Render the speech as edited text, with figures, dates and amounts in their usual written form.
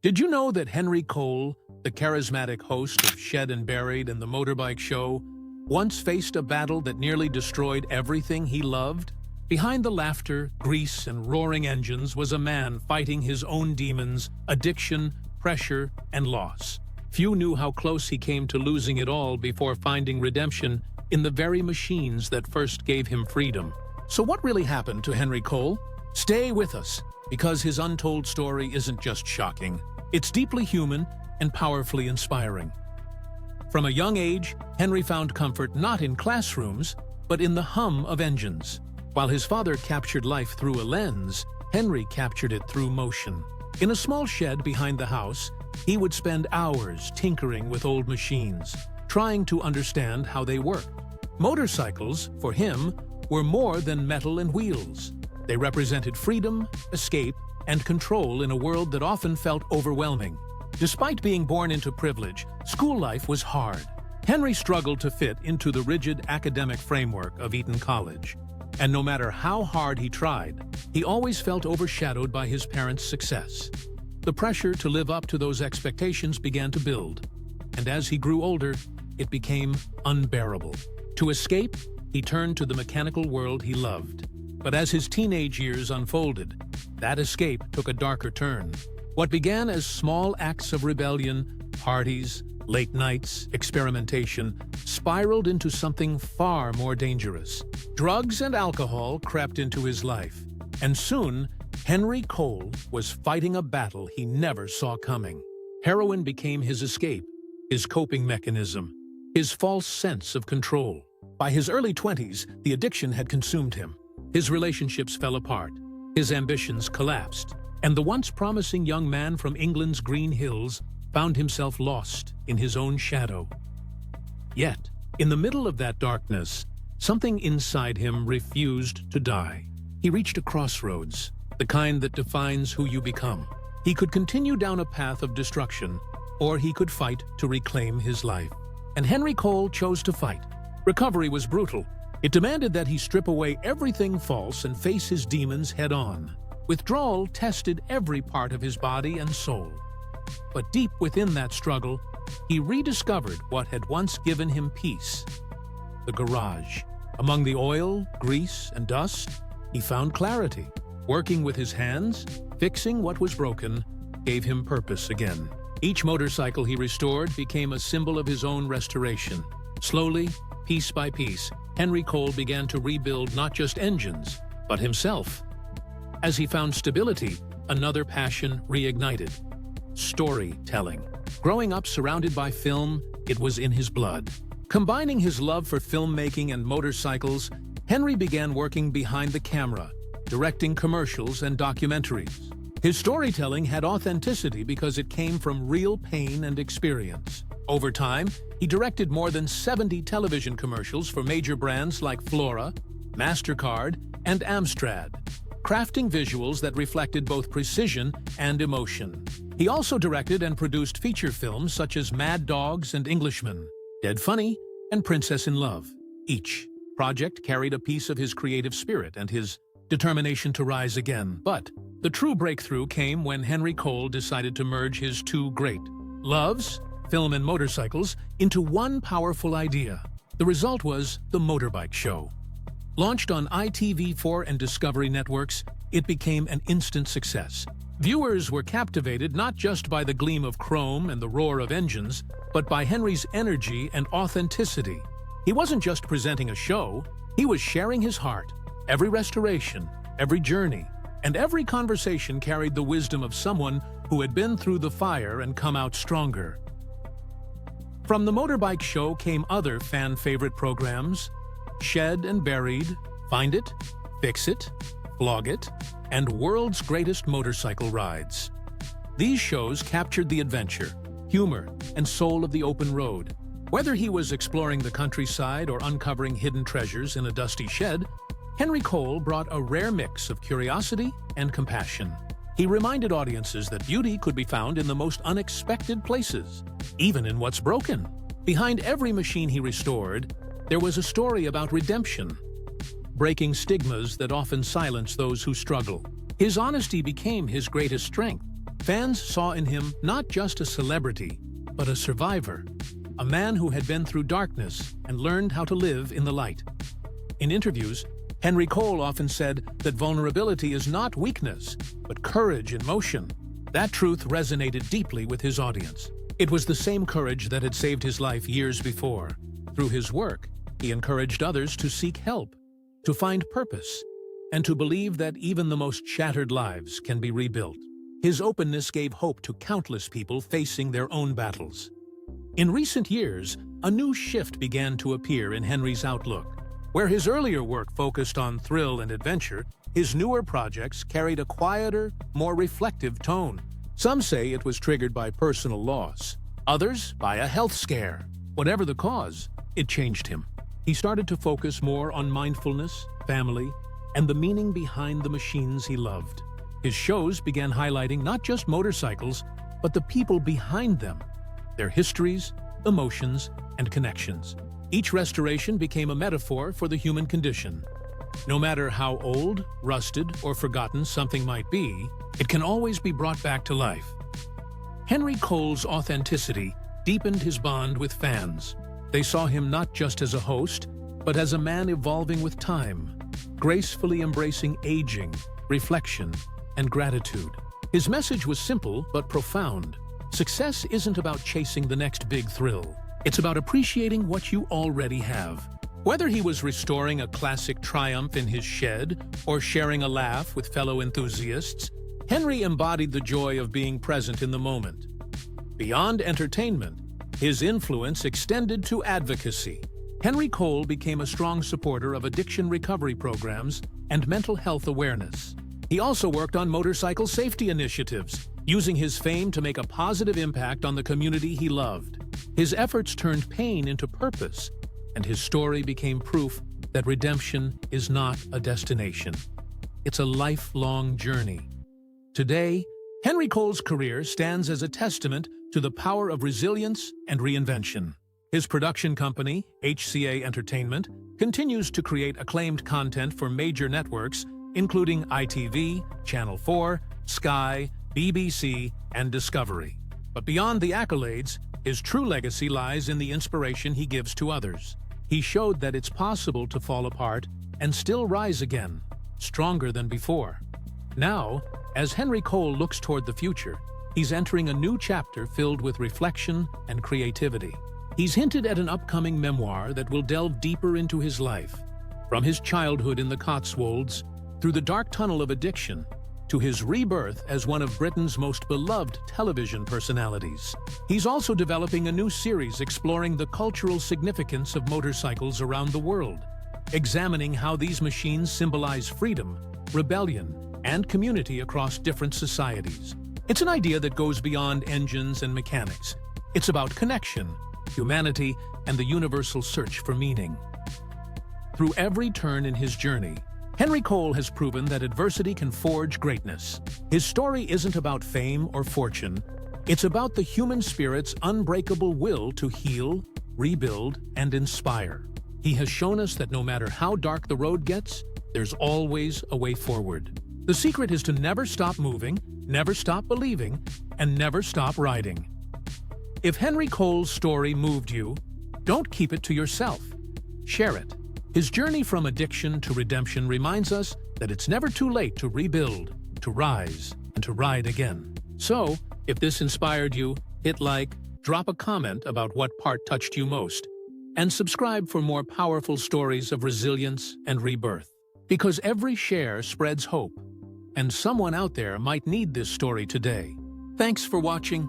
Did you know that Henry Cole, the charismatic host of Shed and Buried and the Motorbike Show, once faced a battle that nearly destroyed everything he loved? Behind the laughter, grease, and roaring engines was a man fighting his own demons, addiction, pressure, and loss. Few knew how close he came to losing it all before finding redemption in the very machines that first gave him freedom. So what really happened to Henry Cole? Stay with us, because his untold story isn't just shocking. It's deeply human and powerfully inspiring. From a young age, Henry found comfort not in classrooms, but in the hum of engines. While his father captured life through a lens, Henry captured it through motion. In a small shed behind the house, he would spend hours tinkering with old machines, trying to understand how they worked. Motorcycles, for him, were more than metal and wheels. They represented freedom, escape, and control in a world that often felt overwhelming. Despite being born into privilege, school life was hard. Henry struggled to fit into the rigid academic framework of Eton College. And no matter how hard he tried, he always felt overshadowed by his parents' success. The pressure to live up to those expectations began to build, and as he grew older, it became unbearable. To escape, he turned to the mechanical world he loved. But as his teenage years unfolded, that escape took a darker turn. What began as small acts of rebellion, parties, late nights, experimentation, spiraled into something far more dangerous. Drugs and alcohol crept into his life, and soon, Henry Cole was fighting a battle he never saw coming. Heroin became his escape, his coping mechanism, his false sense of control. By his early 20s, the addiction had consumed him. His relationships fell apart, his ambitions collapsed, and the once promising young man from England's Green Hills found himself lost in his own shadow. Yet, in the middle of that darkness, something inside him refused to die. He reached a crossroads, the kind that defines who you become. He could continue down a path of destruction, or he could fight to reclaim his life. And Henry Cole chose to fight. Recovery was brutal. It demanded that he strip away everything false and face his demons head-on. Withdrawal tested every part of his body and soul. But deep within that struggle, he rediscovered what had once given him peace: the garage. Among the oil, grease, and dust, he found clarity. Working with his hands, fixing what was broken, gave him purpose again. Each motorcycle he restored became a symbol of his own restoration. Slowly, piece by piece, Henry Cole began to rebuild not just engines, but himself. As he found stability, another passion reignited: storytelling. Growing up surrounded by film, it was in his blood. Combining his love for filmmaking and motorcycles, Henry began working behind the camera, directing commercials and documentaries. His storytelling had authenticity because it came from real pain and experience. Over time, he directed more than 70 television commercials for major brands like Flora, MasterCard, and Amstrad, crafting visuals that reflected both precision and emotion. He also directed and produced feature films such as Mad Dogs and Englishmen, Dead Funny, and Princess in Love. Each project carried a piece of his creative spirit and his determination to rise again. But the true breakthrough came when Henry Cole decided to merge his two great loves, film and motorcycles, into one powerful idea. The result was the Motorbike Show. Launched on ITV4 and Discovery Networks, it became an instant success. Viewers were captivated not just by the gleam of chrome and the roar of engines, but by Henry's energy and authenticity. He wasn't just presenting a show, he was sharing his heart. Every restoration, every journey, and every conversation carried the wisdom of someone who had been through the fire and come out stronger. From the Motorbike Show came other fan-favorite programs: Shed and Buried, Find It, Fix It, Vlog It, and World's Greatest Motorcycle Rides. These shows captured the adventure, humor, and soul of the open road. Whether he was exploring the countryside or uncovering hidden treasures in a dusty shed, Henry Cole brought a rare mix of curiosity and compassion. He reminded audiences that beauty could be found in the most unexpected places, even in what's broken. Behind every machine he restored, there was a story about redemption, breaking stigmas that often silence those who struggle. His honesty became his greatest strength. Fans saw in him not just a celebrity, but a survivor, a man who had been through darkness and learned how to live in the light. In interviews, Henry Cole often said that vulnerability is not weakness, but courage in motion. That truth resonated deeply with his audience. It was the same courage that had saved his life years before. Through his work, he encouraged others to seek help, to find purpose, and to believe that even the most shattered lives can be rebuilt. His openness gave hope to countless people facing their own battles. In recent years, a new shift began to appear in Henry's outlook. Where his earlier work focused on thrill and adventure, his newer projects carried a quieter, more reflective tone. Some say it was triggered by personal loss, others by a health scare. Whatever the cause, it changed him. He started to focus more on mindfulness, family, and the meaning behind the machines he loved. His shows began highlighting not just motorcycles, but the people behind them, their histories, emotions, and connections. Each restoration became a metaphor for the human condition. No matter how old, rusted, or forgotten something might be, it can always be brought back to life. Henry Cole's authenticity deepened his bond with fans. They saw him not just as a host, but as a man evolving with time, gracefully embracing aging, reflection, and gratitude. His message was simple but profound. Success isn't about chasing the next big thrill. It's about appreciating what you already have. Whether he was restoring a classic Triumph in his shed or sharing a laugh with fellow enthusiasts, Henry embodied the joy of being present in the moment. Beyond entertainment, his influence extended to advocacy. Henry Cole became a strong supporter of addiction recovery programs and mental health awareness. He also worked on motorcycle safety initiatives, using his fame to make a positive impact on the community he loved. His efforts turned pain into purpose, and his story became proof that redemption is not a destination. It's a lifelong journey. Today, Henry Cole's career stands as a testament to the power of resilience and reinvention. His production company, HCA Entertainment, continues to create acclaimed content for major networks, including ITV, Channel 4, Sky, BBC, and Discovery. But beyond the accolades, his true legacy lies in the inspiration he gives to others. He showed that it's possible to fall apart and still rise again, stronger than before. Now, as Henry Cole looks toward the future, he's entering a new chapter filled with reflection and creativity. He's hinted at an upcoming memoir that will delve deeper into his life, from his childhood in the Cotswolds, through the dark tunnel of addiction, to his rebirth as one of Britain's most beloved television personalities. He's also developing a new series exploring the cultural significance of motorcycles around the world, examining how these machines symbolize freedom, rebellion, and community across different societies. It's an idea that goes beyond engines and mechanics. It's about connection, humanity, and the universal search for meaning. Through every turn in his journey, Henry Cole has proven that adversity can forge greatness. His story isn't about fame or fortune. It's about the human spirit's unbreakable will to heal, rebuild, and inspire. He has shown us that no matter how dark the road gets, there's always a way forward. The secret is to never stop moving, never stop believing, and never stop riding. If Henry Cole's story moved you, don't keep it to yourself. Share it. His journey from addiction to redemption reminds us that it's never too late to rebuild, to rise, and to ride again. So, if this inspired you, hit like, drop a comment about what part touched you most, and subscribe for more powerful stories of resilience and rebirth. Because every share spreads hope, and someone out there might need this story today. Thanks for watching.